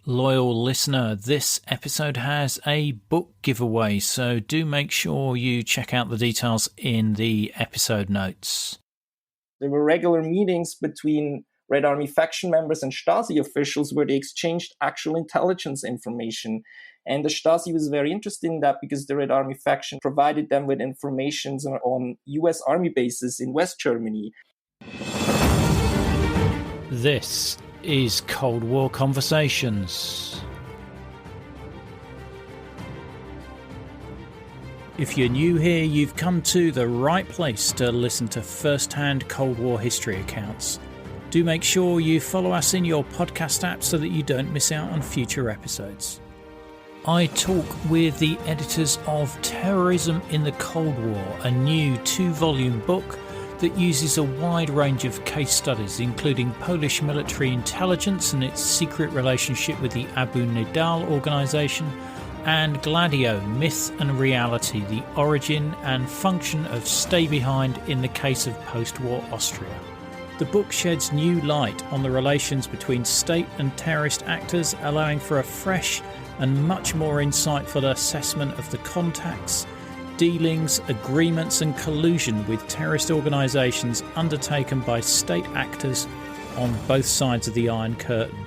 Loyal listener, this episode has a book giveaway, so do make sure you check out the details in the episode notes. There were regular meetings between Red Army faction members and Stasi officials where they exchanged actual intelligence information. And the Stasi was very interested in that because the Red Army faction provided them with information on US Army bases in West Germany. This is Cold War Conversations. If you're new here, you've come to the right place to listen to first-hand Cold War history accounts. Do make sure you follow us in your podcast app so that you don't miss out on future episodes. I talk with the editors of Terrorism in the Cold War, a new 2-volume book that uses a wide range of case studies, including Polish military intelligence and its secret relationship with the Abu Nidal Organization, and Gladio, Myth and Reality, the origin and function of Stay Behind in the Case of Post-war Austria. The book sheds new light on the relations between state and terrorist actors, allowing for a fresh and much more insightful assessment of the contacts, dealings, agreements and collusion with terrorist organisations undertaken by state actors on both sides of the Iron Curtain.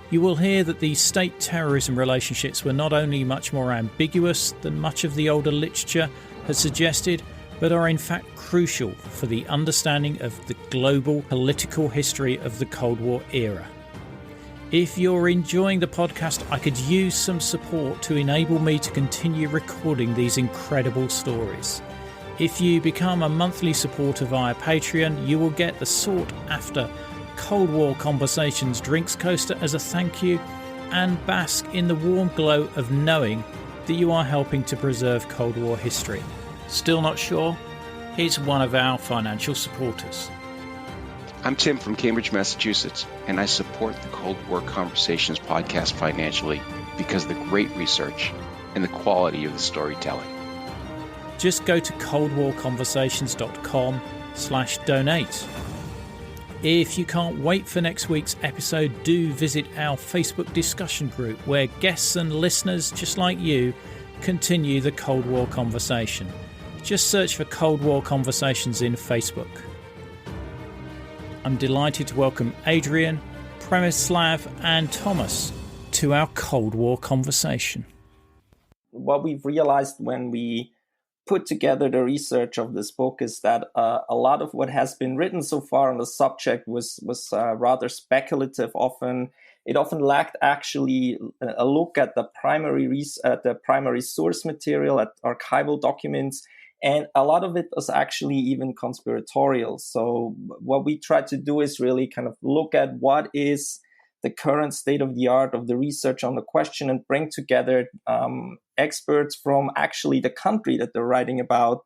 You will hear that these state-terrorism relationships were not only much more ambiguous than much of the older literature has suggested, but are in fact crucial for the understanding of the global political history of the Cold War era. If you're enjoying the podcast, I could use some support to enable me to continue recording these incredible stories. If you become a monthly supporter via Patreon, you will get the sought-after Cold War Conversations drinks coaster as a thank you and bask in the warm glow of knowing that you are helping to preserve Cold War history. Still not sure? Here's one of our financial supporters. I'm Tim from Cambridge, Massachusetts, and I support the Cold War Conversations podcast financially because of the great research and the quality of the storytelling. Just go to coldwarconversations.com/donate. If you can't wait for next week's episode, do visit our Facebook discussion group where guests and listeners just like you continue the Cold War conversation. Just search for Cold War Conversations in Facebook. I'm delighted to welcome Adrian, Premislav and Thomas to our Cold War conversation. What we've realized when we put together the research of this book is that a lot of what has been written so far on the subject was rather speculative. It often lacked actually a look at the primary source material, at archival documents. And a lot of it was actually even conspiratorial. So what we try to do is really kind of look at what is the current state of the art of the research on the question and bring together experts from actually the country that they're writing about,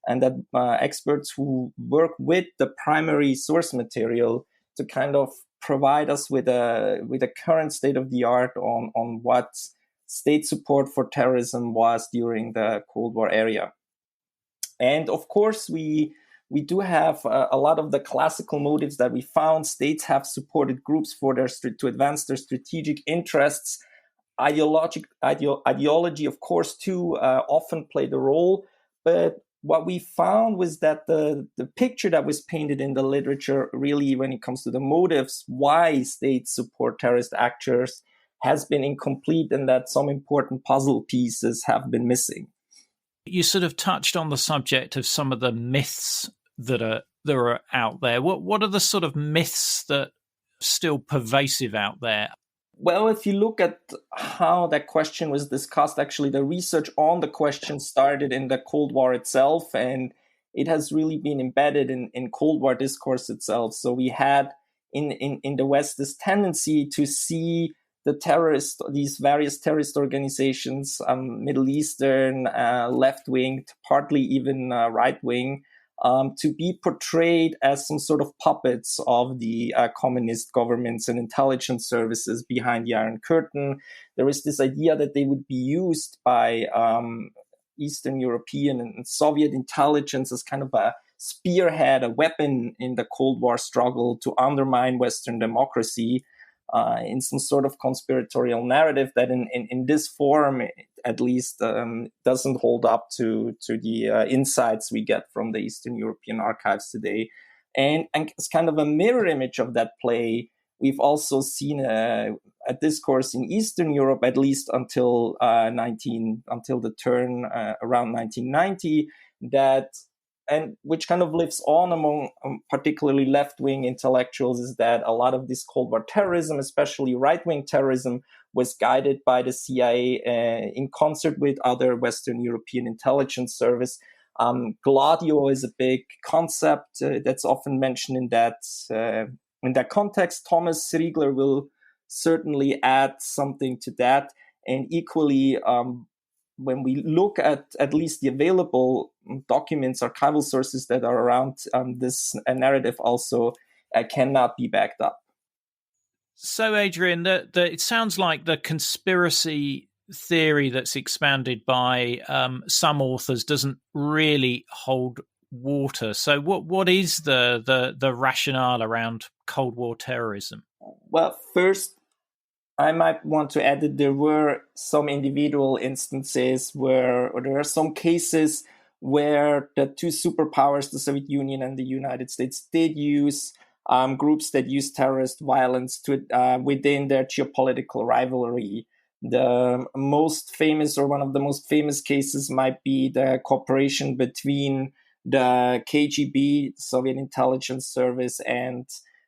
and that experts who work with the primary source material to kind of provide us with a current state of the art on what state support for terrorism was during the Cold War era. And of course, we do have a lot of the classical motives that we found. States have supported groups to advance their strategic interests. Ideology, of course, too, often played a role. But what we found was that the picture that was painted in the literature, really, when it comes to the motives, why states support terrorist actors, has been incomplete, and that some important puzzle pieces have been missing. You sort of touched on the subject of some of the myths that are out there. What are the sort of myths that are still pervasive out there? Well, if you look at how that question was discussed, actually the research on the question started in the Cold War itself, and it has really been embedded in Cold War discourse itself. So we had in the West this tendency to see these various terrorist organizations, Middle Eastern, left-wing, partly even right-wing, to be portrayed as some sort of puppets of the communist governments and intelligence services behind the Iron Curtain. There is this idea that they would be used by Eastern European and Soviet intelligence as kind of a spearhead, a weapon in the Cold War struggle to undermine Western democracy. in some sort of conspiratorial narrative that in this form, at least, doesn't hold up to the insights we get from the Eastern European archives today. And it's kind of a mirror image of that play. We've also seen a discourse in Eastern Europe, at least until the turn around 1990, which kind of lives on among particularly left-wing intellectuals, is that a lot of this Cold War terrorism, especially right-wing terrorism, was guided by the CIA in concert with other Western European intelligence service. Gladio is a big concept that's often mentioned in that context. Thomas Riegler will certainly add something to that. And equally, when we look at least the available documents, archival sources that are around, this narrative also cannot be backed up. So, Adrian, it sounds like the conspiracy theory that's expanded by some authors doesn't really hold water. So what is the rationale around Cold War terrorism? Well, first, I might want to add that there were some individual instances or there are some cases where the two superpowers, the Soviet Union and the United States, did use groups that use terrorist violence within their geopolitical rivalry. The most famous, or one of the most famous cases, might be the cooperation between the KGB, Soviet Intelligence Service, and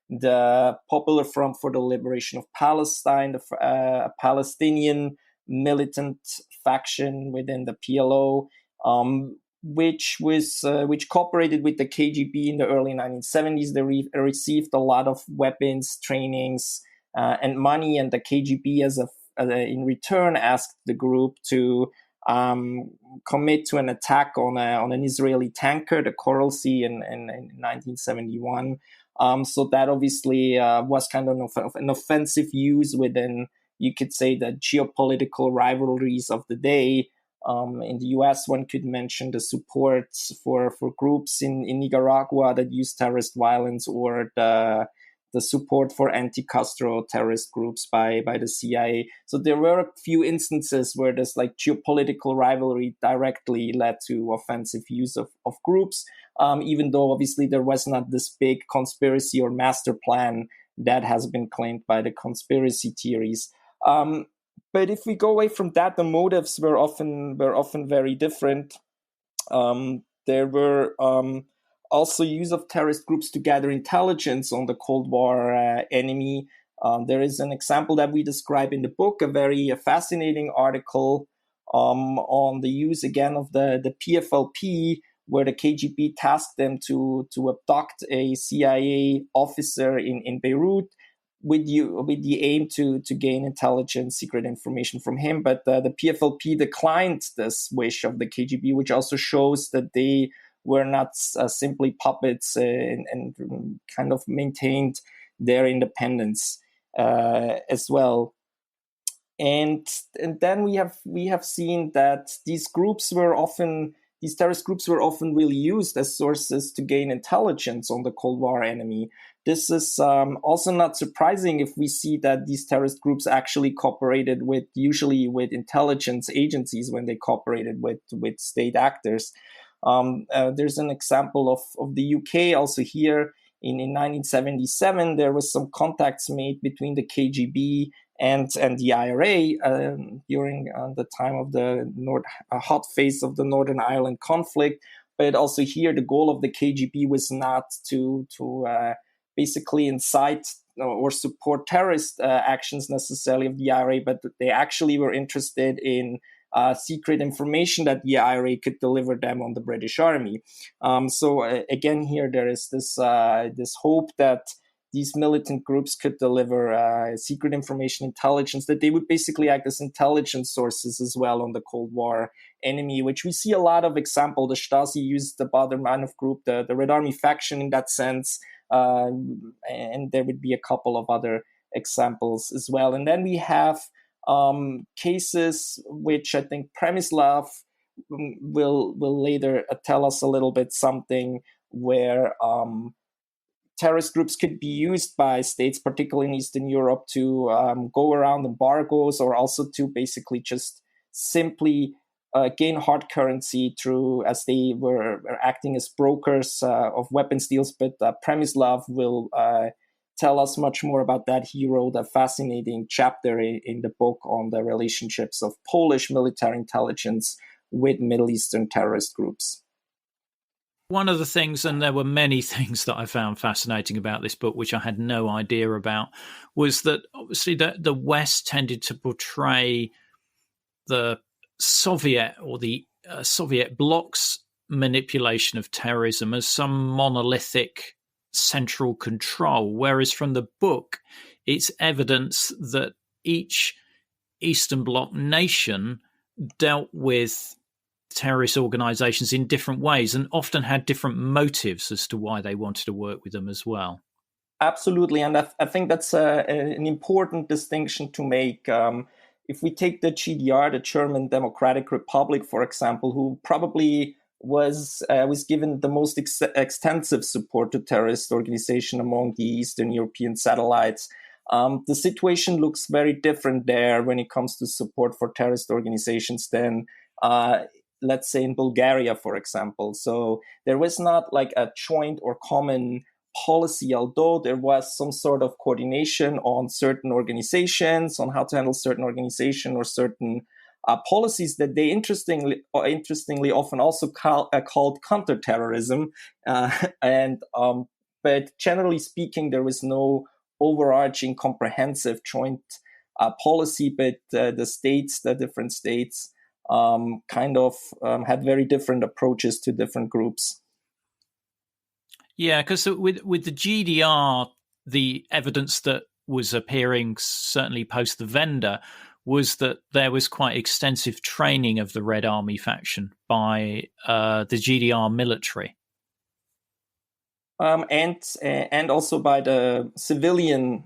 the Popular Front for the Liberation of Palestine, a Palestinian militant faction within the PLO, which cooperated with the KGB in the early 1970s. They received a lot of weapons, trainings, and money, and the KGB, in return, asked the group to commit to an attack on an Israeli tanker, the Coral Sea, in 1971. So that obviously was kind of an offensive use within, you could say, the geopolitical rivalries of the day. In the US, one could mention the support for groups in Nicaragua that use terrorist violence, or the support for anti-Castro terrorist groups by the CIA. So there were a few instances where this geopolitical rivalry directly led to offensive use of groups, even though obviously there was not this big conspiracy or master plan that has been claimed by the conspiracy theories. But if we go away from that, the motives were often very different. There were also use of terrorist groups to gather intelligence on the Cold War enemy. There is an example that we describe in the book, a very fascinating article on the use again of the PFLP, where the KGB tasked them to abduct a CIA officer in Beirut with the aim to gain intelligence, secret information from him. But the PFLP declined this wish of the KGB, which also shows that they were not simply puppets and kind of maintained their independence as well. And then we have seen that these terrorist groups were often really used as sources to gain intelligence on the Cold War enemy. This is also not surprising if we see that these terrorist groups actually cooperated usually with intelligence agencies when they cooperated with state actors. There's an example of the UK also here. In 1977, there was some contacts made between the KGB and the IRA during the time of the hot phase of the Northern Ireland conflict. But also here, the goal of the KGB was not to basically incite or support terrorist actions necessarily of the IRA, but they actually were interested in secret information that the IRA could deliver them on the British Army. So again, here there is this hope that these militant groups could deliver secret information, intelligence, that they would basically act as intelligence sources as well on the Cold War enemy, which we see a lot of example. The Stasi used the Baader-Meinhof group, the Red Army faction in that sense, and there would be a couple of other examples as well. And then we have cases which I think Przemysław will later tell us a little bit something, where terrorist groups could be used by states, particularly in Eastern Europe, to go around embargoes, or also to basically just simply gain hard currency through, as they were acting as brokers of weapons deals. But Przemysław will tell us much more about that. He wrote a fascinating chapter in the book on the relationships of Polish military intelligence with Middle Eastern terrorist groups. One of the things, and there were many things that I found fascinating about this book, which I had no idea about, was that obviously the West tended to portray the Soviet or the Soviet Bloc's manipulation of terrorism as some monolithic central control, whereas from the book, it's evidence that each Eastern Bloc nation dealt with terrorist organizations in different ways and often had different motives as to why they wanted to work with them as well. Absolutely. And I think that's an important distinction to make. If we take the GDR, the German Democratic Republic, for example, who probably was given the most extensive support to terrorist organization among the Eastern European satellites, the situation looks very different there when it comes to support for terrorist organizations than let's say in Bulgaria, for example. So there was not like a joint or common policy, although there was some sort of coordination on certain organizations, on how to handle certain organization or certain policies that they interestingly often also called counterterrorism. But generally speaking, there was no overarching comprehensive joint policy, but the different states had very different approaches to different groups. Yeah, because with the GDR, the evidence that was appearing certainly post the Wende was that there was quite extensive training of the Red Army faction by the GDR military, and also by the civilian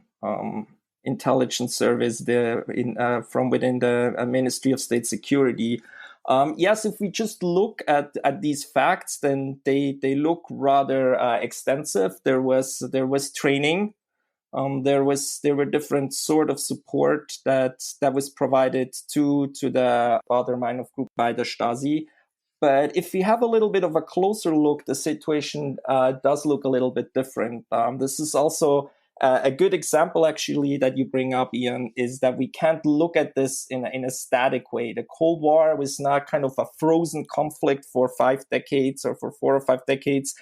intelligence service from within the Ministry of State Security. Yes, if we just look at these facts, then they look rather extensive. There was training. There were different sort of support that was provided to the Baader-Meinhof group by the Stasi. But if we have a little bit of a closer look, the situation does look a little bit different. This is also a good example, actually, that you bring up, Ian, is that we can't look at this in a static way. The Cold War was not kind of a frozen conflict for 5 decades or for 4 or 5 decades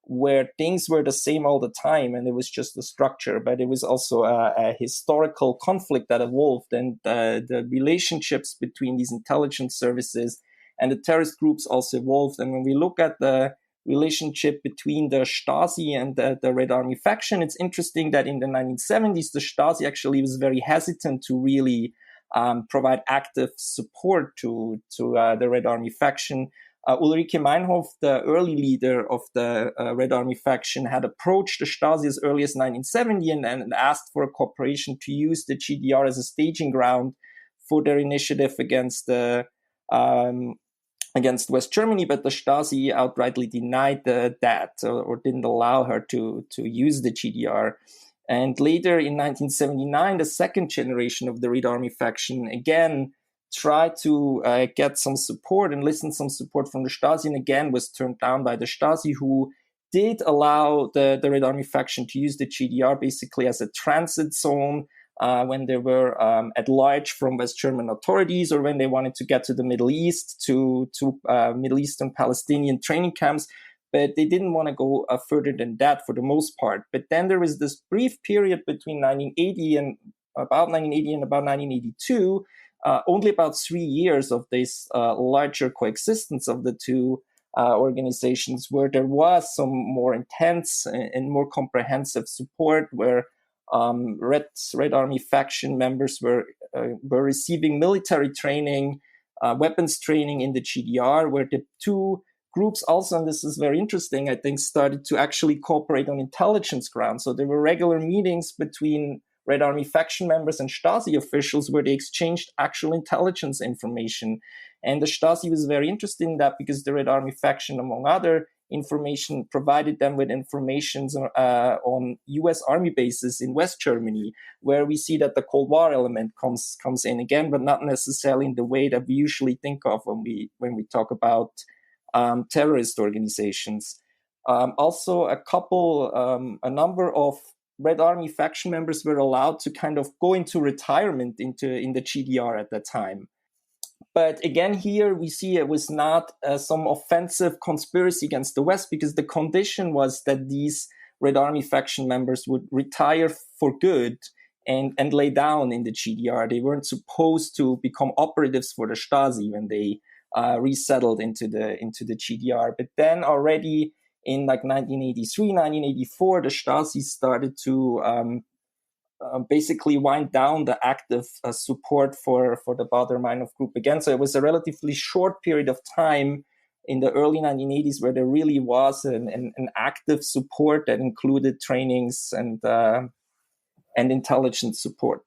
where things were the same all the time and it was just a structure, but it was also a historical conflict that evolved, and the relationships between these intelligence services and the terrorist groups also evolved. And when we look at the relationship between the Stasi and the Red Army faction, it's interesting that in the 1970s, the Stasi actually was very hesitant to really provide active support to the Red Army faction. Ulrike Meinhof, the early leader of the Red Army faction, had approached the Stasi as early as 1970 and asked for a cooperation to use the GDR as a staging ground for their initiative against West Germany, but the Stasi outrightly denied that or didn't allow her to use the GDR. And later in 1979, the second generation of the Red Army faction again tried to get some support and listen some support from the Stasi, and again was turned down by the Stasi, who did allow the Red Army faction to use the GDR basically as a transit zone when they were at large from West German authorities, or when they wanted to get to the Middle East, to Middle Eastern Palestinian training camps. But they didn't want to go further than that for the most part. But then there was this brief period between about 1980 and about 1982, only about 3 years of this larger coexistence of the two organizations, where there was some more intense and more comprehensive support, where Red Army faction members were receiving military training, weapons training in the GDR, where the two groups also, and this is very interesting, I think, started to actually cooperate on intelligence grounds. So there were regular meetings between Red Army faction members and Stasi officials where they exchanged actual intelligence information. And the Stasi was very interested in that because the Red Army faction, among other information, provided them with information on US Army bases in West Germany, where we see that the Cold War element comes in again, but not necessarily in the way that we usually think of when we talk about terrorist organizations. Also, a number of Red Army faction members were allowed to kind of go into retirement in the GDR at that time. But again, here we see it was not some offensive conspiracy against the West, because the condition was that these Red Army faction members would retire for good and lay down in the GDR. They weren't supposed to become operatives for the Stasi when they resettled into the GDR. But then already in like 1983, 1984, the Stasi started to basically wind down the active support for the Baader-Meinhof group again. So it was a relatively short period of time in the early 1980s where there really was an active support that included trainings and intelligence support.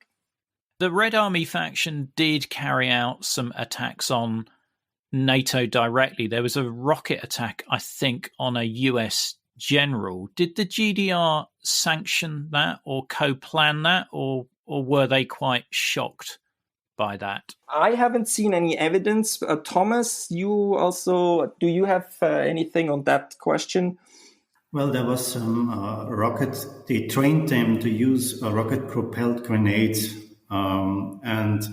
The Red Army faction did carry out some attacks on NATO directly. There was a rocket attack, I think, on a US general. Did the GDR sanction that or co-plan that, or were they quite shocked by that? I haven't seen any evidence. Thomas, do you have anything on that question? Well, there was some rocket. They trained them to use rocket-propelled grenades, and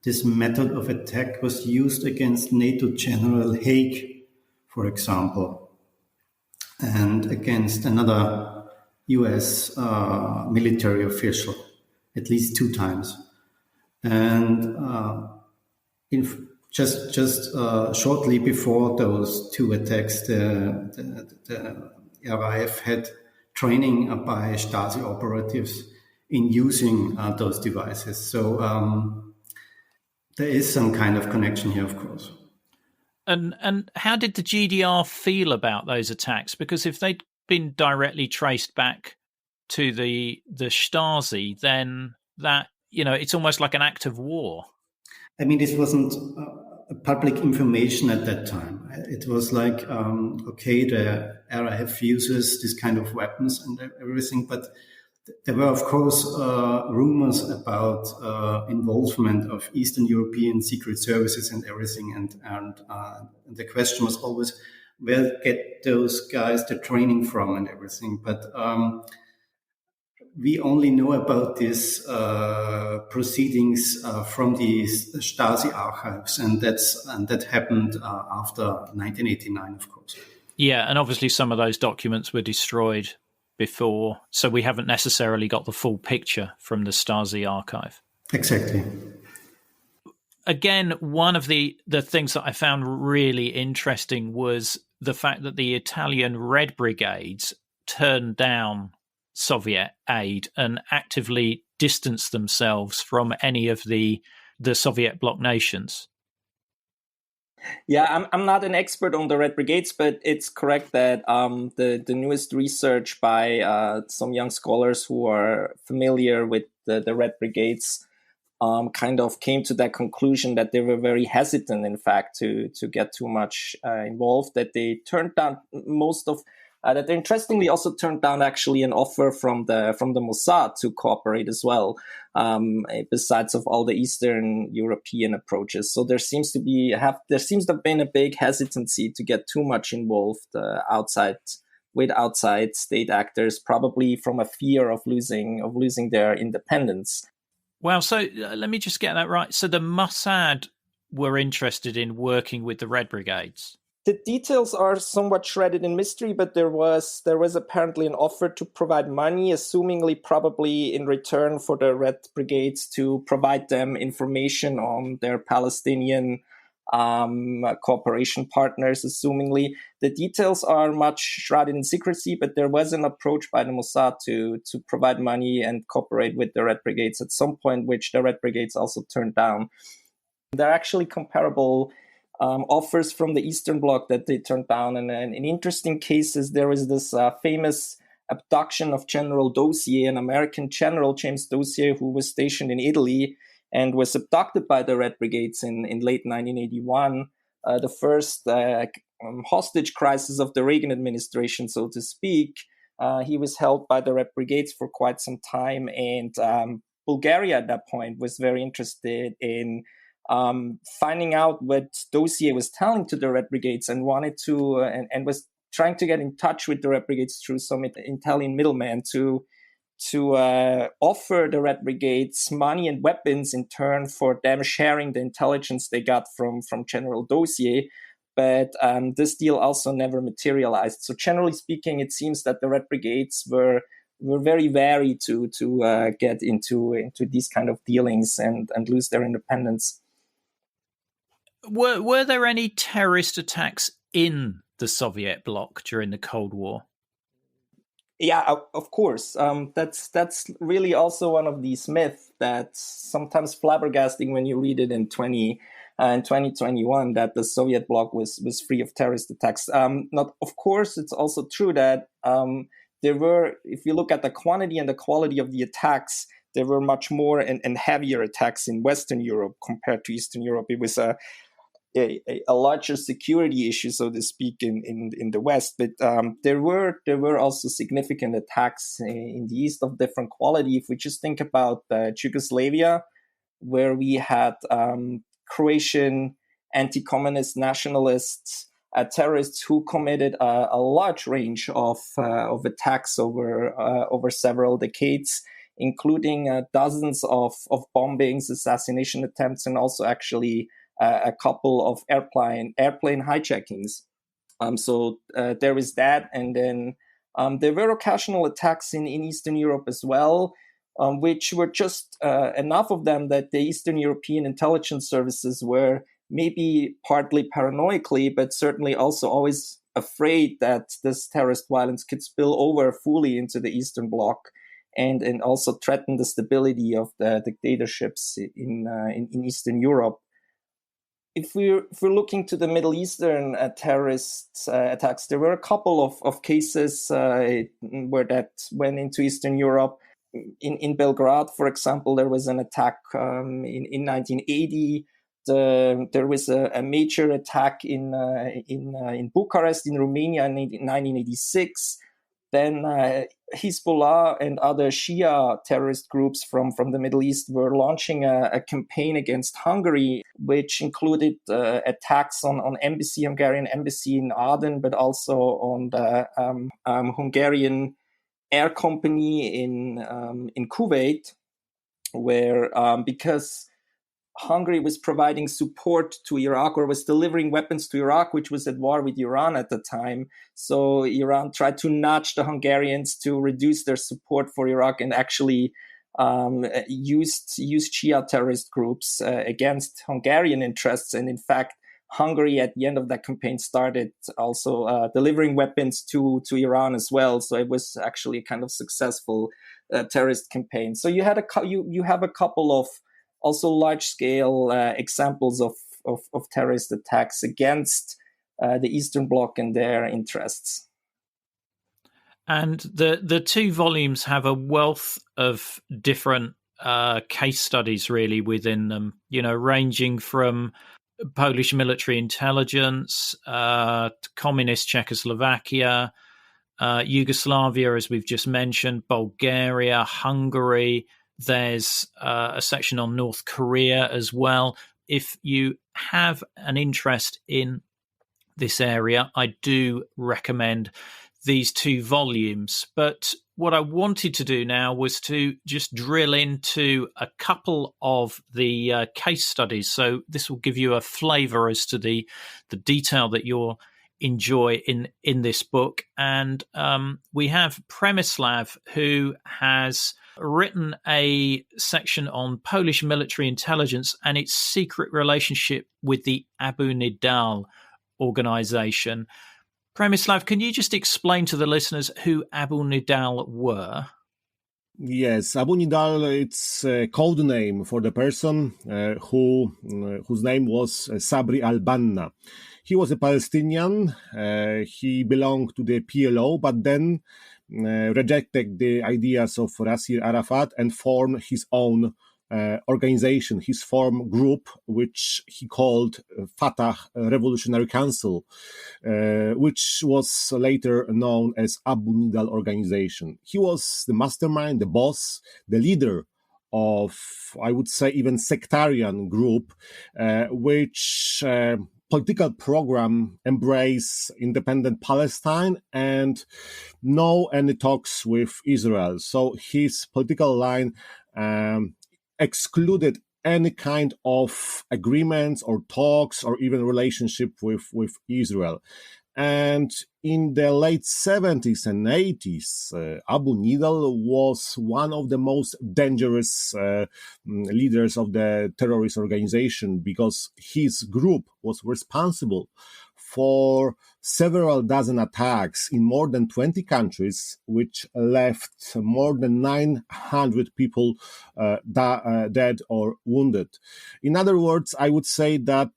this method of attack was used against NATO General Haig, for example, and against another US military official, at least 2 times. And just shortly before those 2 attacks, the RAF had training by Stasi operatives in using those devices. So there is some kind of connection here, of course. And how did the GDR feel about those attacks? Because if they'd been directly traced back to the Stasi, then that, it's almost like an act of war. I mean, this wasn't public information at that time. It was like, okay, the RAF uses this kind of weapons and everything, but there were, of course, rumors about involvement of Eastern European secret services and everything. And the question was always, where get those guys the training from and everything. But we only know about these proceedings from the Stasi archives, and that happened after 1989, of course. Yeah, and obviously some of those documents were destroyed before, so we haven't necessarily got the full picture from the Stasi archive. Exactly. Again, one of the things that I found really interesting was the fact that the Italian Red Brigades turned down Soviet aid and actively distanced themselves from any of the Soviet Bloc nations. Yeah, I'm not an expert on the Red Brigades, but it's correct that the newest research by some young scholars who are familiar with the Red Brigades kind of came to that conclusion that they were very hesitant, in fact, to get too much involved, that they turned down most of that they interestingly also turned down actually an offer from the Mossad to cooperate as well, besides of all the Eastern European approaches. So there seems to have been a big hesitancy to get too much involved outside state actors, probably from a fear of losing their independence. Well, so let me just get that right. So the Mossad were interested in working with the Red Brigades. The details are somewhat shrouded in mystery, but there was apparently an offer to provide money, assumingly probably in return for the Red Brigades to provide them information on their Palestinian cooperation partners, assumingly. The details are much shrouded in secrecy, but there was an approach by the Mossad to provide money and cooperate with the Red Brigades at some point, which the Red Brigades also turned down. There are actually comparable offers from the Eastern Bloc that they turned down. And in interesting cases, there was this famous abduction of General Dossier, an American general, James Dossier, who was stationed in Italy and was abducted by the Red Brigades in late 1981. The first hostage crisis of the Reagan administration, so to speak. He was held by the Red Brigades for quite some time, and Bulgaria at that point was very interested in finding out what Dossier was telling to the Red Brigades, and wanted to and was trying to get in touch with the Red Brigades through some Italian middleman to offer the Red Brigades money and weapons in turn for them sharing the intelligence they got from General Dossier. But this deal also never materialized. So generally speaking, it seems that the Red Brigades were very wary to get into these kind of dealings and lose their independence. Were there any terrorist attacks in the Soviet bloc during the Cold War? Yeah, of course. That's really also one of these myths that's sometimes flabbergasting when you read it in 2021, that the Soviet bloc was free of terrorist attacks. Not, of course, it's also true that there were, if you look at the quantity and the quality of the attacks, there were much more and heavier attacks in Western Europe compared to Eastern Europe. It was a larger security issue, so to speak, in the West. But there were also significant attacks in the East of different quality. If we just think about Yugoslavia, where we had Croatian anti-communist nationalists, terrorists who committed a large range of attacks over several decades, including dozens of bombings, assassination attempts, and also actually a couple of airplane hijackings. So there is that, and then there were occasional attacks in Eastern Europe as well, which were just enough of them that the Eastern European intelligence services were maybe partly paranoically, but certainly also always afraid that this terrorist violence could spill over fully into the Eastern Bloc and also threaten the stability of the dictatorships in Eastern Europe. If we're looking to the Middle Eastern terrorist attacks, there were a couple of cases where that went into Eastern Europe. In Belgrade, for example, there was an attack in 1980. There was a major attack in Bucharest, in Romania, in 1986. Then Hezbollah and other Shia terrorist groups from the Middle East were launching a campaign against Hungary, which included attacks on Hungarian embassy in Aden, but also on the Hungarian air company in Kuwait, where because Hungary was providing support to Iraq, or was delivering weapons to Iraq, which was at war with Iran at the time. So Iran tried to nudge the Hungarians to reduce their support for Iraq, and actually used Shia terrorist groups against Hungarian interests. And in fact, Hungary at the end of that campaign started also delivering weapons to Iran as well. So it was actually a kind of successful terrorist campaign. So you have a couple of also large-scale examples of terrorist attacks against the Eastern Bloc and their interests. And the two volumes have a wealth of different case studies really within them, ranging from Polish military intelligence, communist Czechoslovakia, Yugoslavia, as we've just mentioned, Bulgaria, Hungary. There's a section on North Korea as well. If you have an interest in this area, I do recommend these two volumes. But what I wanted to do now was to just drill into a couple of the case studies. So this will give you a flavor as to the detail that you'll enjoy in this book. And we have Przemysław, who has written a section on Polish military intelligence and its secret relationship with the Abu Nidal Organization. Przemysław, can you just explain to the listeners who Abu Nidal were? Yes, Abu Nidal, it's a code name for the person whose name was Sabri al-Banna. He was a Palestinian. He belonged to the PLO, but then rejected the ideas of Yasser Arafat and formed his own organization, his formed group, which he called Fatah Revolutionary Council, which was later known as Abu Nidal Organization. He was the mastermind, the boss, the leader of, I would say, even sectarian group, which political program embrace independent Palestine and no any talks with Israel. So his political line excluded any kind of agreements or talks or even relationship with Israel. And in the late 70s and 80s, Abu Nidal was one of the most dangerous leaders of the terrorist organization because his group was responsible for several dozen attacks in more than 20 countries, which left more than 900 people dead or wounded. In other words, I would say that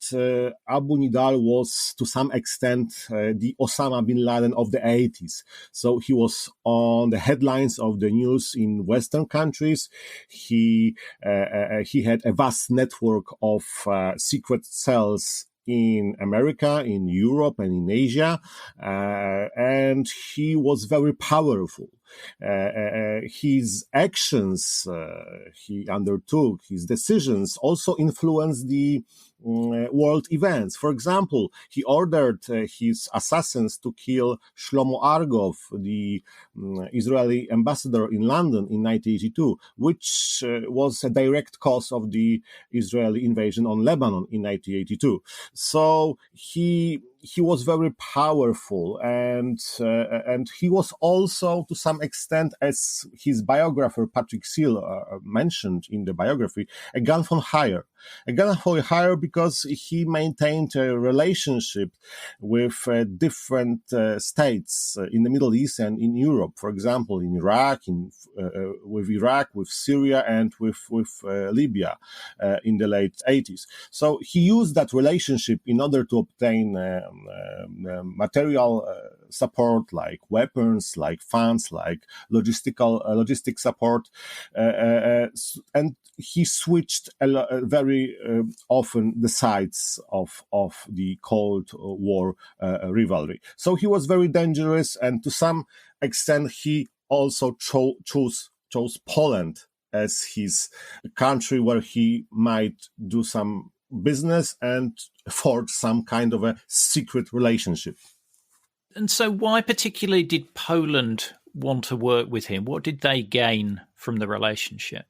Abu Nidal was, to some extent, the Osama bin Laden of the 80s. So he was on the headlines of the news in Western countries. He had a vast network of secret cells in America, in Europe, and in Asia, and he was very powerful. His actions he undertook, his decisions also influenced the world events. For example, he ordered his assassins to kill Shlomo Argov, the Israeli ambassador in London in 1982, which was a direct cause of the Israeli invasion on Lebanon in 1982. So he was very powerful, and he was also, to some extent, as his biographer Patrick Seal mentioned in the biography, a gun for hire. A gun for hire because he maintained a relationship with different states in the Middle East and in Europe. For example, in Iraq, with Syria, and with Libya in the late 80s. So he used that relationship in order to obtain material support, like weapons, like funds, like logistic support, and he switched very often the sides of the Cold War rivalry. So he was very dangerous, and to some extent, he also chose Poland as his country where he might do some business and forge some kind of a secret relationship. And so why particularly did Poland want to work with him? What did they gain from the relationship?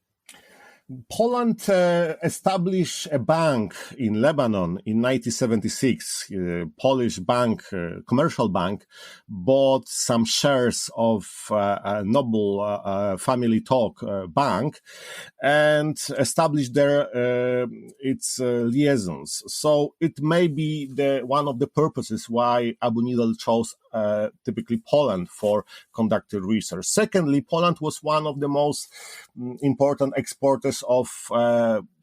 Poland established a bank in Lebanon in 1976. Polish bank, commercial bank, bought some shares of a noble family talk bank and established there its liaisons. So it may be one of the purposes why Abu Nidal chose typically Poland for conducting research. Secondly, Poland was one of the most important exporters of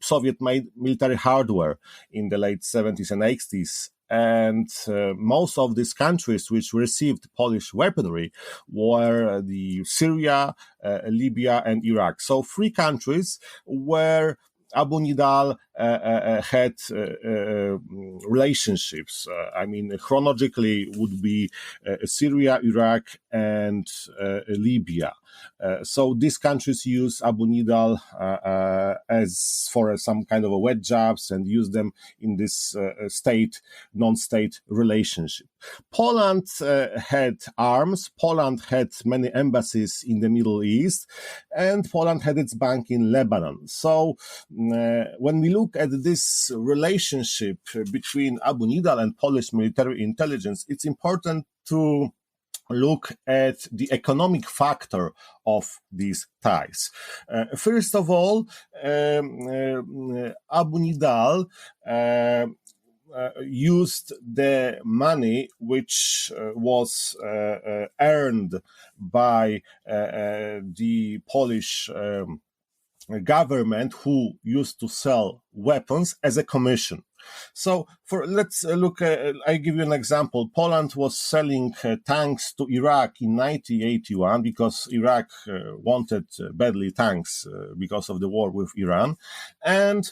Soviet-made military hardware in the late 70s and 80s. And most of these countries which received Polish weaponry were the Syria, Libya, and Iraq. So 3 countries where Abu Nidal had relationships. Chronologically would be Syria, Iraq, and Libya. So these countries use Abu Nidal as for some kind of a wet jobs and use them in this non-state relationship. Poland had arms. Poland had many embassies in the Middle East, and Poland had its bank in Lebanon. So when we look at this relationship between Abu Nidal and Polish military intelligence, it's important to look at the economic factor of these ties. First of all, Abu Nidal used the money which was earned by the Polish government, who used to sell weapons, as a commission. So, let's look. I give you an example. Poland was selling tanks to Iraq in 1981 because Iraq wanted badly tanks because of the war with Iran. And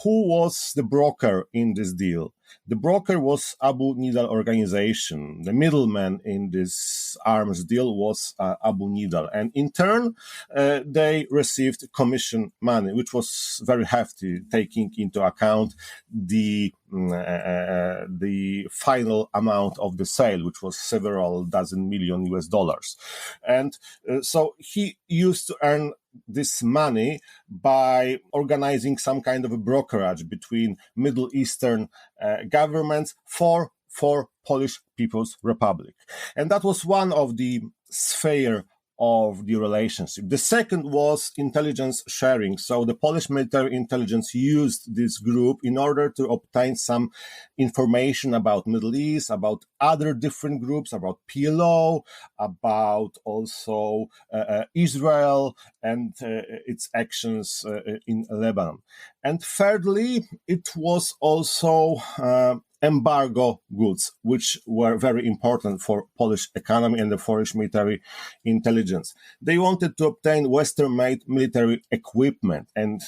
who was the broker in this deal? The broker was Abu Nidal Organization. The middleman in this arms deal was Abu Nidal. And in turn, they received commission money, which was very hefty, taking into account the final amount of the sale, which was several dozen million US dollars. And so he used to earn this money by organizing some kind of a brokerage between Middle Eastern governments for Polish People's Republic. And that was one of the sphere of the relationship. The second was intelligence sharing. So the Polish military intelligence used this group in order to obtain some information about Middle East, about other different groups, about PLO, about also Israel and its actions in Lebanon. And thirdly, it was also embargo goods, which were very important for Polish economy and the Polish military intelligence. They wanted to obtain Western-made military equipment, and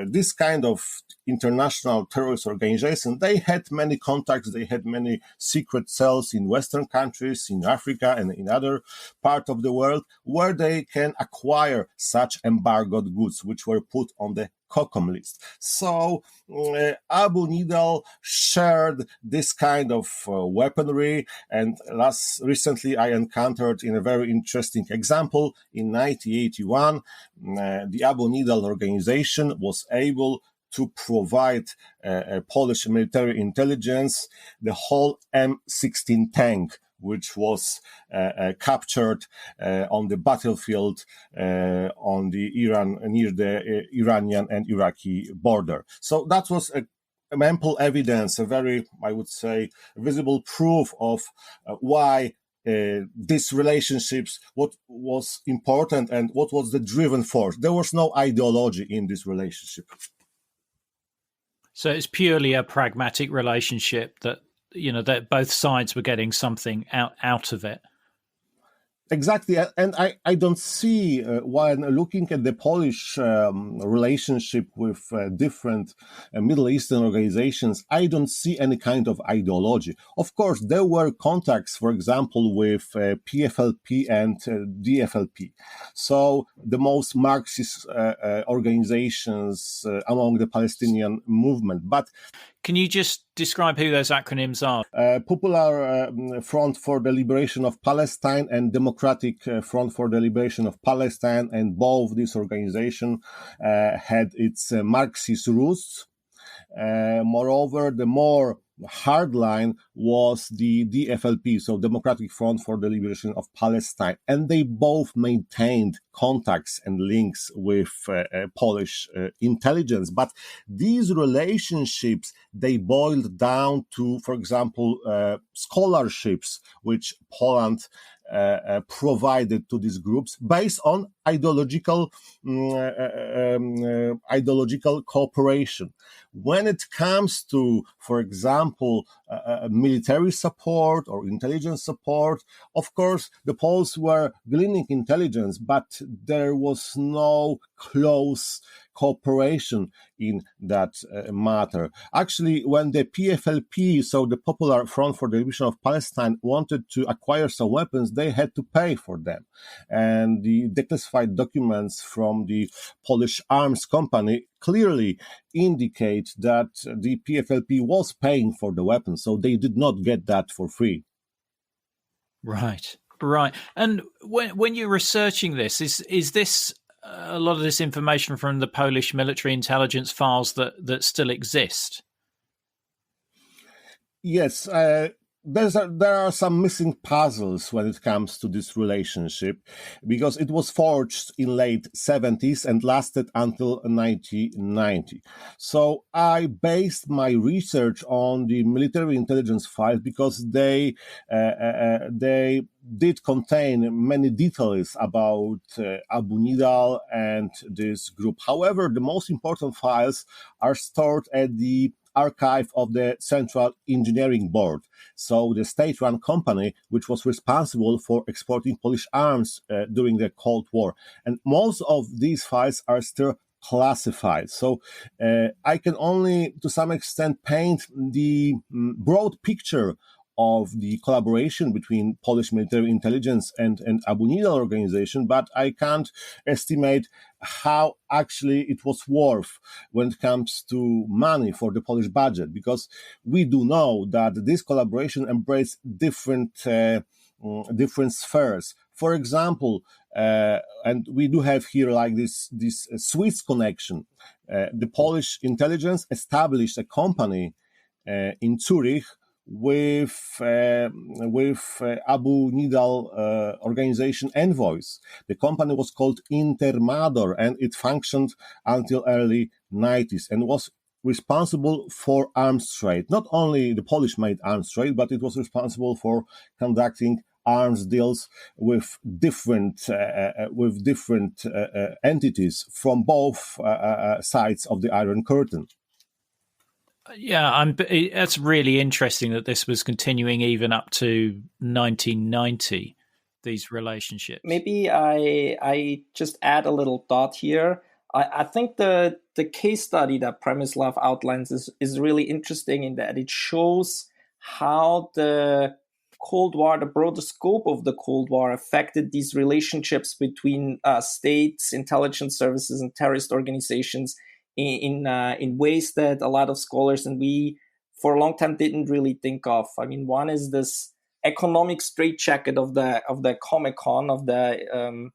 this kind of international terrorist organization, they had many contacts, they had many secret cells in Western countries, in Africa and in other parts of the world, where they can acquire such embargoed goods, which were put on the COCOM list. So Abu Nidal shared this kind of weaponry, and recently I encountered in a very interesting example in 1981, the Abu Nidal Organization was able to provide Polish military intelligence the whole M16 tank, which was captured on the battlefield on the near the Iranian and Iraqi border. So that was ample evidence, a very, I would say, visible proof of why these relationships, what was important and what was the driving force. There was no ideology in this relationship. So it's purely a pragmatic relationship that, that both sides were getting something out of it. Exactly. And I don't see, when looking at the Polish relationship with different Middle Eastern organizations, I don't see any kind of ideology. Of course, there were contacts, for example, with PFLP and DFLP. So the most Marxist organizations among the Palestinian movement. But can you just describe who those acronyms are? Popular Front for the Liberation of Palestine and Democratic Front for the Liberation of Palestine, and both these organizations had its Marxist roots. Moreover, the more hardline was the DFLP, so Democratic Front for the Liberation of Palestine, and they both maintained contacts and links with Polish intelligence. But these relationships, they boiled down to, for example, scholarships, which Poland provided to these groups based on ideological cooperation. When it comes to, for example, military support or intelligence support, of course, the Poles were gleaning intelligence, but there was no close cooperation in that matter. Actually, when the PFLP, so the Popular Front for the Liberation of Palestine, wanted to acquire some weapons, they had to pay for them. And the declassified documents from the Polish arms company clearly indicate that the PFLP was paying for the weapons, so they did not get that for free. Right. And when you're researching this, is this a lot of this information from the Polish military intelligence files that still exist? Yes, there are some missing puzzles when it comes to this relationship, because it was forged in late 70s and lasted until 1990. So I based my research on the military intelligence files because they did contain many details about Abu Nidal and this group. However, the most important files are stored at the archive of the Central Engineering Board, so the state-run company which was responsible for exporting Polish arms during the Cold War. And most of these files are still classified. So I can only, to some extent, paint the broad picture of the collaboration between Polish military intelligence and Abu Nidal Organization, but I can't estimate how actually it was worth when it comes to money for the Polish budget, because we do know that this collaboration embraced different spheres. For example, and we do have here like this Swiss connection. The Polish intelligence established a company in Zurich with Abu Nidal Organization envoys. The company was called Intermador, and it functioned until early 90s and was responsible for arms trade. Not only the Polish-made arms trade, but it was responsible for conducting arms deals with different entities from both sides of the Iron Curtain. Yeah, that's really interesting that this was continuing even up to 1990, these relationships. Maybe I just add a little thought here. I think the case study that Przemysław outlines is really interesting in that it shows how the Cold War, the broader scope of the Cold War, affected these relationships between states, intelligence services, and terrorist organizations in ways that a lot of scholars and we for a long time didn't really think of. I mean, one is this economic straitjacket of the Comecon, of the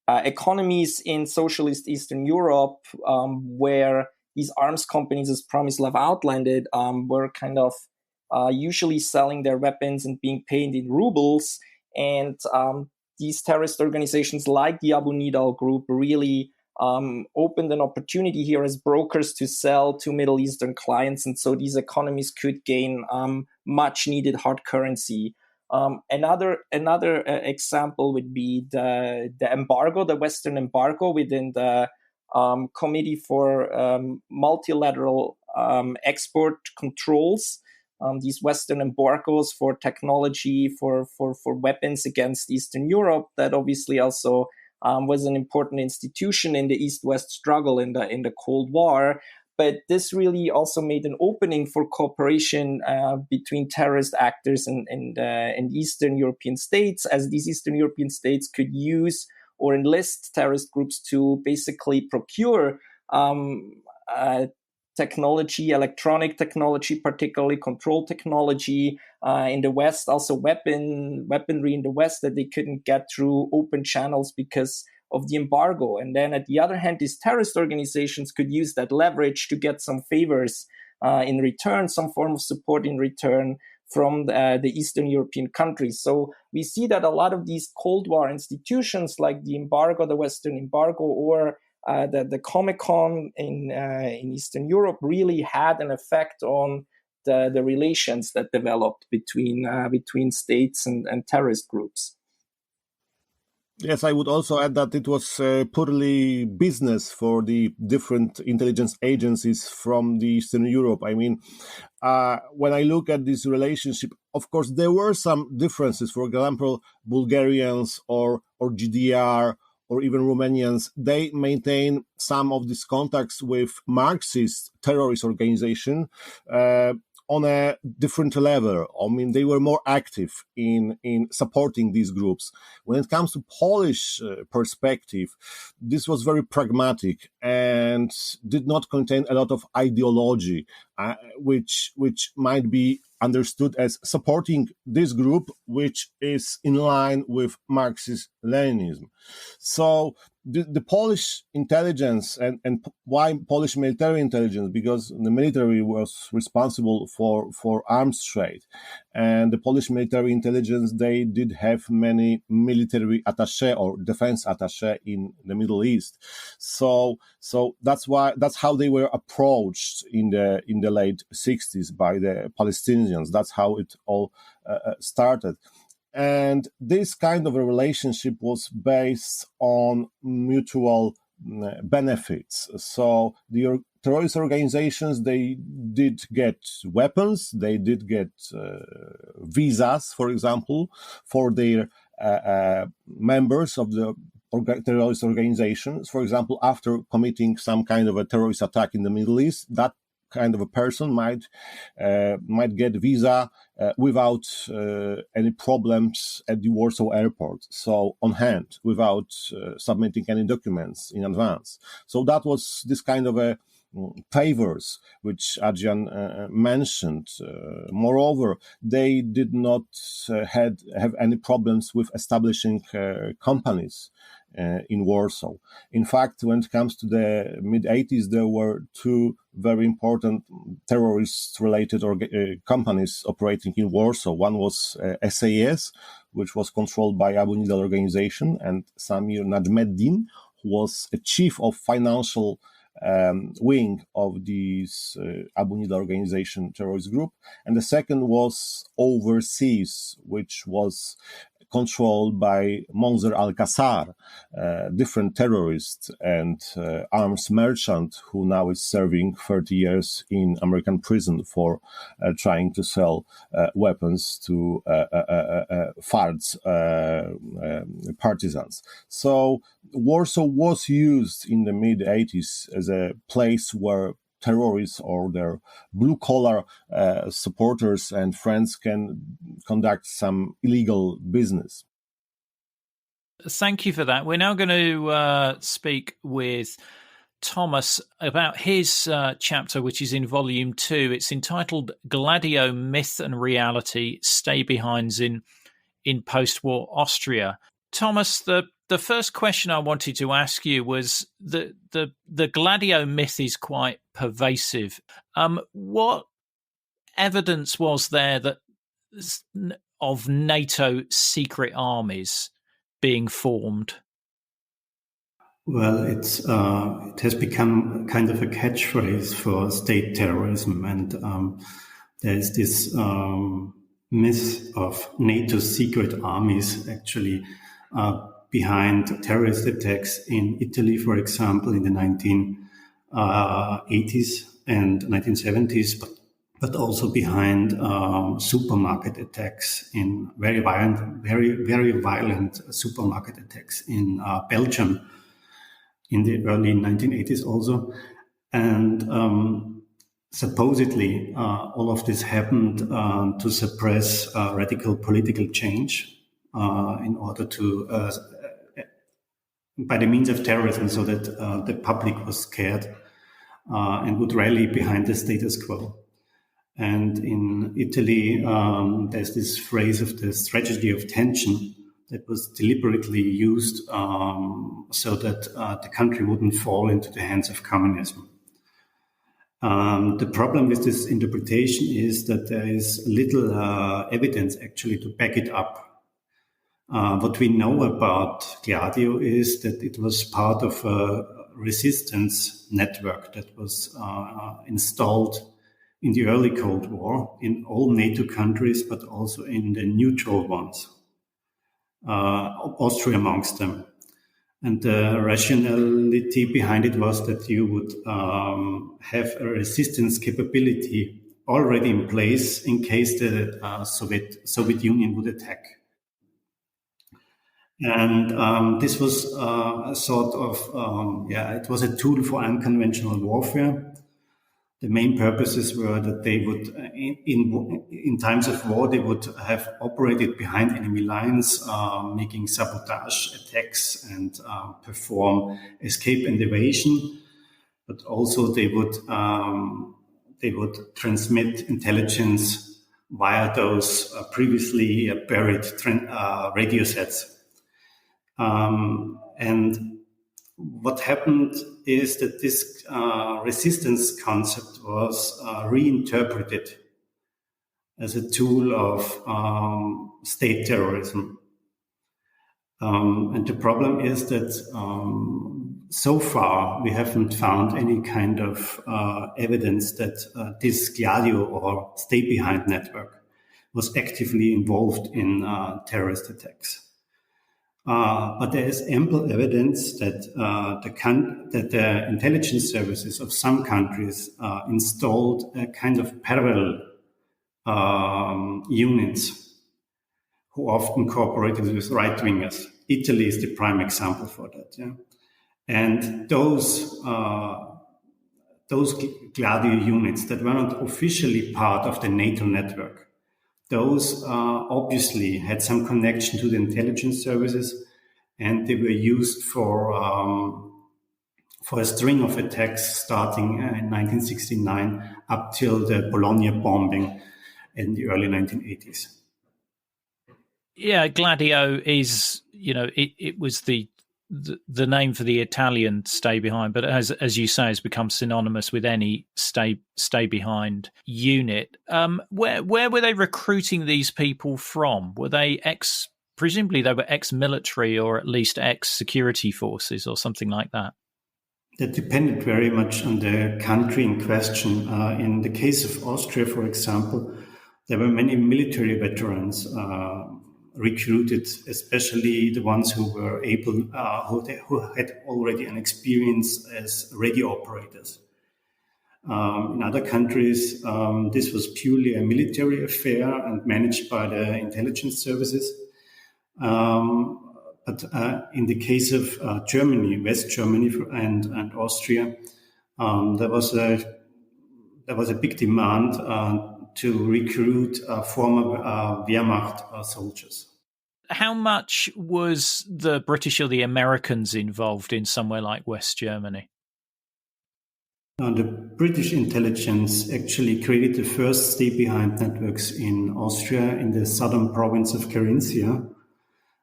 economies in socialist Eastern Europe, where these arms companies, as Przemysław outlined it, were kind of usually selling their weapons and being paid in rubles. And these terrorist organizations like the Abu Nidal group really opened an opportunity here as brokers to sell to Middle Eastern clients. And so these economies could gain much needed hard currency. Another example would be the embargo, the Western embargo within the Committee for Multilateral Export Controls. These Western embargoes for technology, for weapons against Eastern Europe, that obviously also was an important institution in the East-West struggle in the Cold War. But this really also made an opening for cooperation between terrorist actors and Eastern European states, as these Eastern European states could use or enlist terrorist groups to basically procure technology, electronic technology, particularly control technology in the West, also weaponry in the West that they couldn't get through open channels because of the embargo. And then at the other hand, these terrorist organizations could use that leverage to get some favors in return, some form of support in return from the Eastern European countries. So we see that a lot of these Cold War institutions like the embargo, the Western embargo, or the Comecon in Eastern Europe really had an effect on the relations that developed between states and terrorist groups. Yes, I would also add that it was purely business for the different intelligence agencies from the Eastern Europe. I mean, when I look at this relationship, of course, there were some differences. For example, Bulgarians or GDR or even Romanians, they maintain some of these contacts with Marxist terrorist organization on a different level. I mean, they were more active in supporting these groups. When it comes to Polish perspective, this was very pragmatic and did not contain a lot of ideology, which might be understood as supporting this group, which is in line with Marxist-Leninism. So the Polish intelligence and why Polish military intelligence? Because the military was responsible for arms trade, and the Polish military intelligence, they did have many military attaché or defense attaché in the Middle East. So that's how they were approached in the late 60s by the Palestinians. That's how it all started. And this kind of a relationship was based on mutual benefits. So the terrorist organizations, they did get weapons, they did get visas, for example, for their members of the terrorist organizations. For example, after committing some kind of a terrorist attack in the Middle East, that kind of a person might get visa without any problems at the Warsaw airport. So on hand, without submitting any documents in advance. So that was this kind of a favors which Adrian mentioned. Moreover, they did not have any problems with establishing companies in Warsaw. In fact, when it comes to the mid-80s, there were two very important terrorist-related companies operating in Warsaw. One was SAS, which was controlled by Abu Nidal Organization, and Samir Najmeddin, who was a chief of financial wing of this Abu Nidal Organization terrorist group. And the second was overseas, which was controlled by Monzer Al-Qassar, different terrorist and arms merchant who now is serving 30 years in American prison for trying to sell weapons to FARD's partisans. So Warsaw was used in the mid-80s as a place where terrorists or their blue-collar supporters and friends can conduct some illegal business. Thank you for that. We're now going to speak with Thomas about his chapter, which is in Volume 2. It's entitled Gladio, Myth and Reality, Stay-Behinds in Post-War Austria. Thomas, the first question I wanted to ask you was the Gladio myth is quite pervasive. What evidence was there that of NATO secret armies being formed? Well, it has become kind of a catchphrase for state terrorism, and there is this myth of NATO secret armies actually behind terrorist attacks in Italy, for example, in the 1980s and 1970s, but also behind supermarket attacks in very violent supermarket attacks in Belgium in the early 1980s also. And supposedly all of this happened to suppress radical political change in order to by the means of terrorism, so that the public was scared and would rally behind the status quo. And in Italy, there's this phrase of the strategy of tension that was deliberately used so that the country wouldn't fall into the hands of communism. The problem with this interpretation is that there is little evidence actually to back it up. What we know about Gladio is that it was part of a resistance network that was installed in the early Cold War in all NATO countries, but also in the neutral ones, Austria amongst them. And the rationality behind it was that you would have a resistance capability already in place in case the Soviet Union would attack. And this was a sort of, it was a tool for unconventional warfare. The main purposes were that they would, in times of war, they would have operated behind enemy lines, making sabotage attacks and perform escape and evasion. But also they would transmit intelligence via those previously buried radio sets. And what happened is that this resistance concept was reinterpreted as a tool of state terrorism. And the problem is that so far we haven't found any kind of evidence that this Gladio or stay-behind network was actively involved in terrorist attacks. But there is ample evidence that the intelligence services of some countries installed a kind of parallel units who often cooperated with right-wingers. Italy is the prime example for that. Yeah? And those Gladio units that were not officially part of the NATO network, those obviously had some connection to the intelligence services, and they were used for a string of attacks starting in 1969 up till the Bologna bombing in the early 1980s. Yeah, Gladio is, it was the name for the Italian stay behind, but as you say, has become synonymous with any stay behind unit. Where were they recruiting these people from? Were they presumably they were ex-military or at least ex-security forces or something like that? That depended very much on the country in question. In the case of Austria, for example, there were many military veterans recruited, especially the ones who were able, who had already an experience as radio operators. In other countries, this was purely a military affair and managed by the intelligence services. But in the case of Germany, West Germany and Austria, there was a big demand to recruit former Wehrmacht soldiers. How much was the British or the Americans involved in somewhere like West Germany? The British intelligence actually created the first stay-behind networks in Austria in the southern province of Carinthia,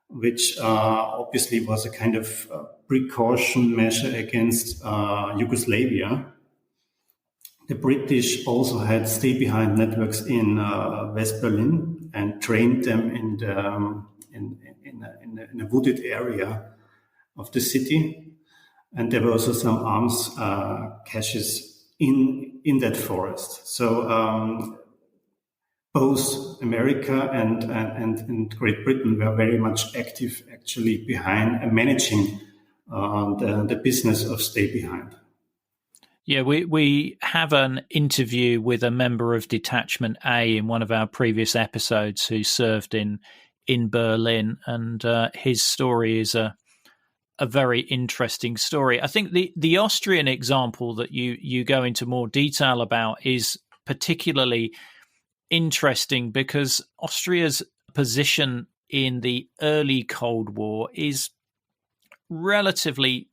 which obviously was a kind of precaution measure against Yugoslavia. The British also had stay-behind networks in West Berlin and trained them in a wooded area of the city. And there were also some arms caches in that forest. So both America and Great Britain were very much active actually behind managing the business of stay-behind. Yeah, we have an interview with a member of Detachment A in one of our previous episodes who served in Berlin, and his story is a very interesting story. I think the Austrian example that you go into more detail about is particularly interesting because Austria's position in the early Cold War is relatively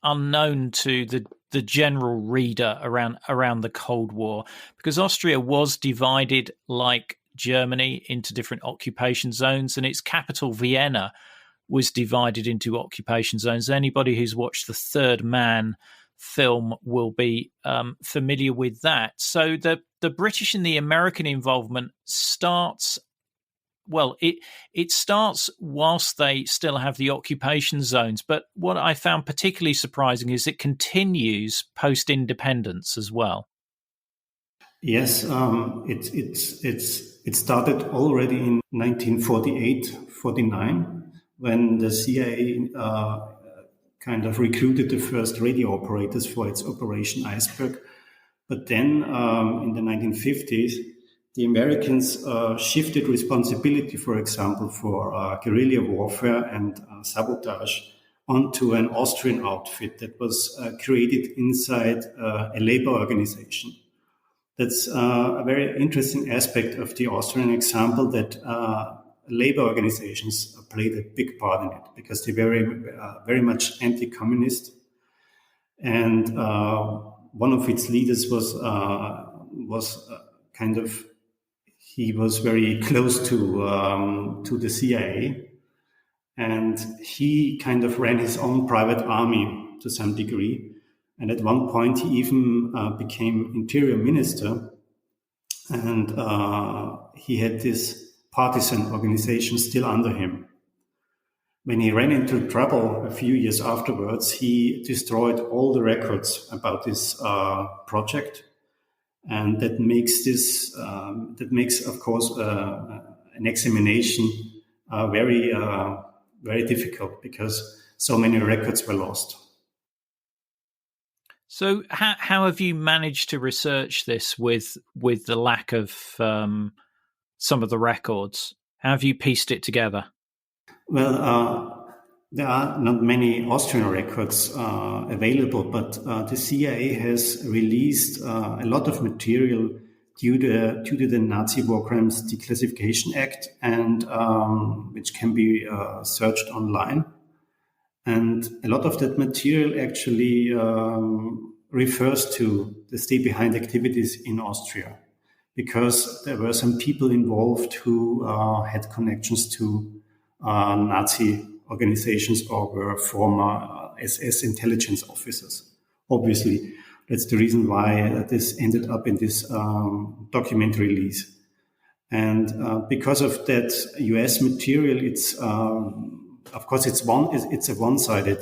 unknown to the general reader around the Cold War, because Austria was divided like Germany into different occupation zones, and its capital Vienna was divided into occupation zones. Anybody who's watched the Third Man film will be familiar with that. So the British and the American involvement starts. Well, it starts whilst they still have the occupation zones, but what I found particularly surprising is it continues post-independence as well. Yes, it started already in 1948-49 when the CIA kind of recruited the first radio operators for its Operation Iceberg. But then in the 1950s, the Americans shifted responsibility, for example, for guerrilla warfare and sabotage onto an Austrian outfit that was created inside a labor organization. That's a very interesting aspect of the Austrian example, that labor organizations played a big part in it because they were very much anti-communist. And one of its leaders was he was very close to the CIA, and he kind of ran his own private army to some degree. And at one point, he even became interior minister, and he had this partisan organization still under him. When he ran into trouble a few years afterwards, he destroyed all the records about this project. And that makes of course, an examination very very difficult because so many records were lost. So how have you managed to research this with the lack of some of the records? How have you pieced it together? Well, there are not many Austrian records available, but the CIA has released a lot of material due to the Nazi War Crimes Declassification Act, and which can be searched online. And a lot of that material actually refers to the stay-behind activities in Austria, because there were some people involved who had connections to Nazi organizations or were former SS intelligence officers. Obviously, that's the reason why this ended up in this document release. And because of that US material, it's of course it's a one-sided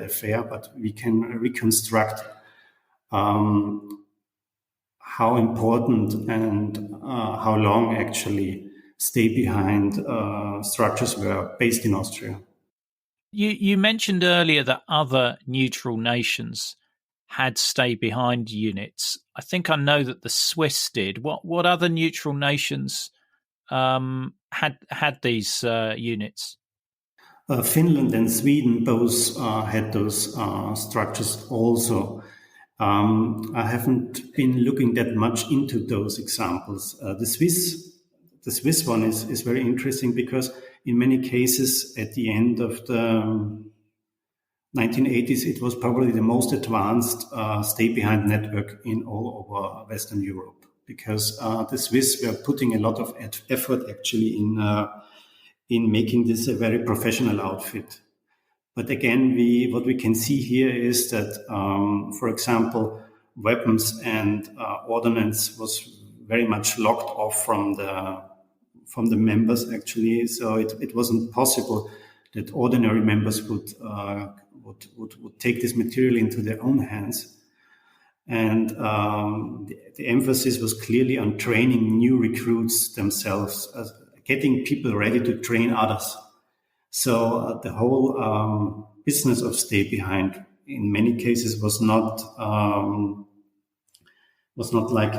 affair, but we can reconstruct how important and how long actually stay-behind structures were based in Austria. You mentioned earlier that other neutral nations had stay-behind units. I think I know that the Swiss did. What other neutral nations had these units? Finland and Sweden both had those structures also. I haven't been looking that much into those examples. The Swiss one is very interesting because in many cases at the end of the 1980s, it was probably the most advanced stay-behind network in all over Western Europe, because the Swiss were putting a lot of effort actually in making this a very professional outfit. But again, what we can see here is that, for example, weapons and ordnance was very much locked off from the members actually. So it wasn't possible that ordinary members would take this material into their own hands. And the emphasis was clearly on training new recruits themselves, getting people ready to train others. So the whole business of stay behind in many cases was not like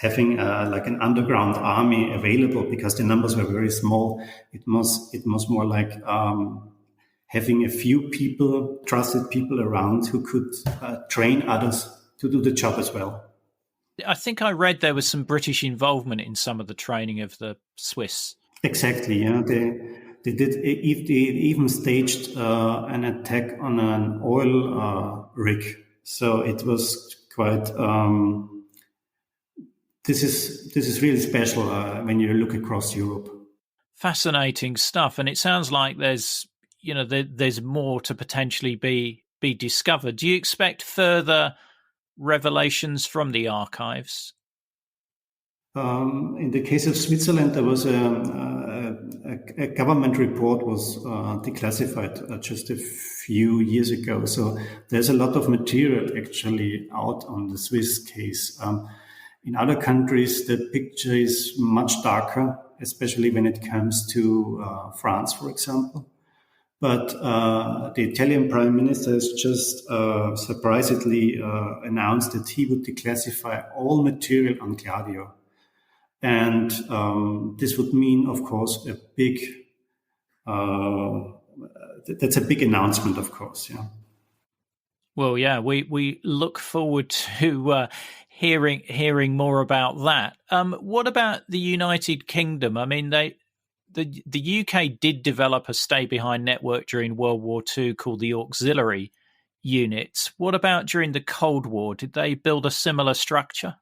having like an underground army available, because the numbers were very small. It was more like having a few people, trusted people around who could train others to do the job as well. I think I read there was some British involvement in some of the training of the Swiss. Exactly, yeah. They even staged an attack on an oil rig. So it was quite. This is really special when you look across Europe. Fascinating stuff, and it sounds like there's more to potentially be discovered. Do you expect further revelations from the archives? In the case of Switzerland, there was a government report was declassified just a few years ago. So there's a lot of material actually out on the Swiss case. In other countries, the picture is much darker, especially when it comes to France, for example. But the Italian Prime Minister has just surprisingly announced that he would declassify all material on Gladio. And this would mean, of course, that's a big announcement, of course. Yeah. Well, yeah, we look forward to hearing more about that. What about the United Kingdom? I mean, the UK did develop a stay-behind network during World War II called the Auxiliary Units. What about during the Cold War? Did they build a similar structure?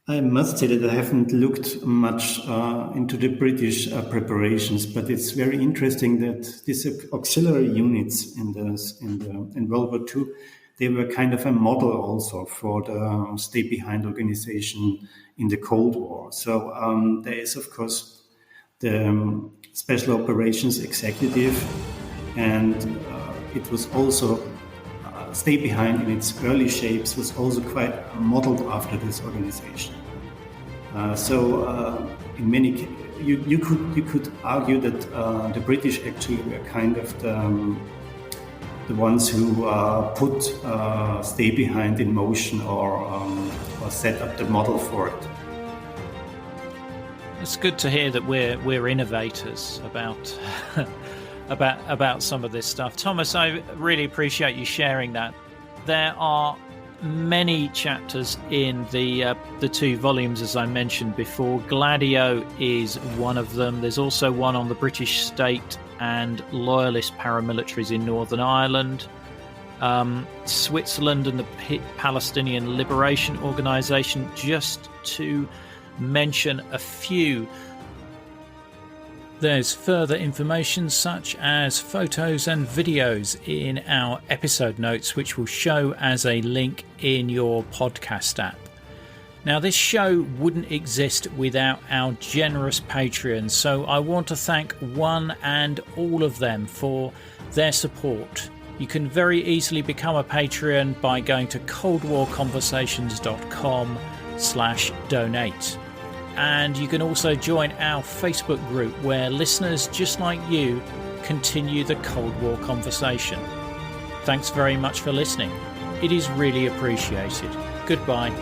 I must say that I haven't looked much into the British preparations, but it's very interesting that these auxiliary units in World War II, they were kind of a model also for the stay-behind organization in the Cold War. So there is, of course, the Special Operations Executive, and it was also stay behind in its early shapes was also quite modeled after this organization. In you could argue that the British actually were kind of the ones who put stay behind in motion or set up the model for it. It's good to hear that we're innovators about about some of this stuff. Thomas, I really appreciate you sharing that. There are many chapters in the 2 volumes, as I mentioned before. Gladio is one of them. There's also one on the British state and loyalist paramilitaries in Northern Ireland, Switzerland and the Palestinian Liberation Organization, just to mention a few. There's further information such as photos and videos in our episode notes, which will show as a link in your podcast app. Now, this show wouldn't exist without our generous Patreons, so I want to thank one and all of them for their support. You can very easily become a Patreon by going to coldwarconversations.com/donate. And you can also join our Facebook group where listeners just like you continue the Cold War conversation. Thanks very much for listening. It is really appreciated. Goodbye.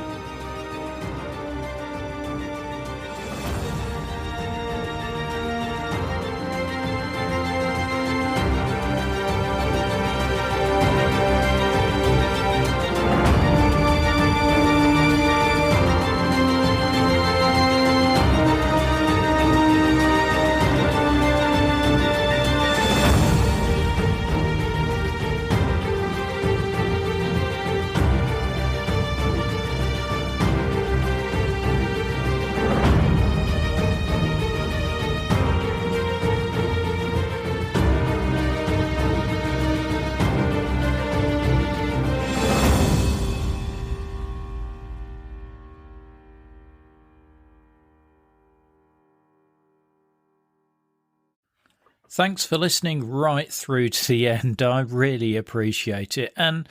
Thanks for listening right through to the end. I really appreciate it. And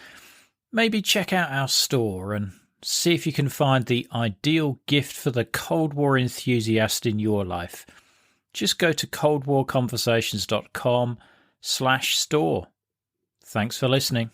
maybe check out our store and see if you can find the ideal gift for the Cold War enthusiast in your life. Just go to coldwarconversations.com/store. Thanks for listening.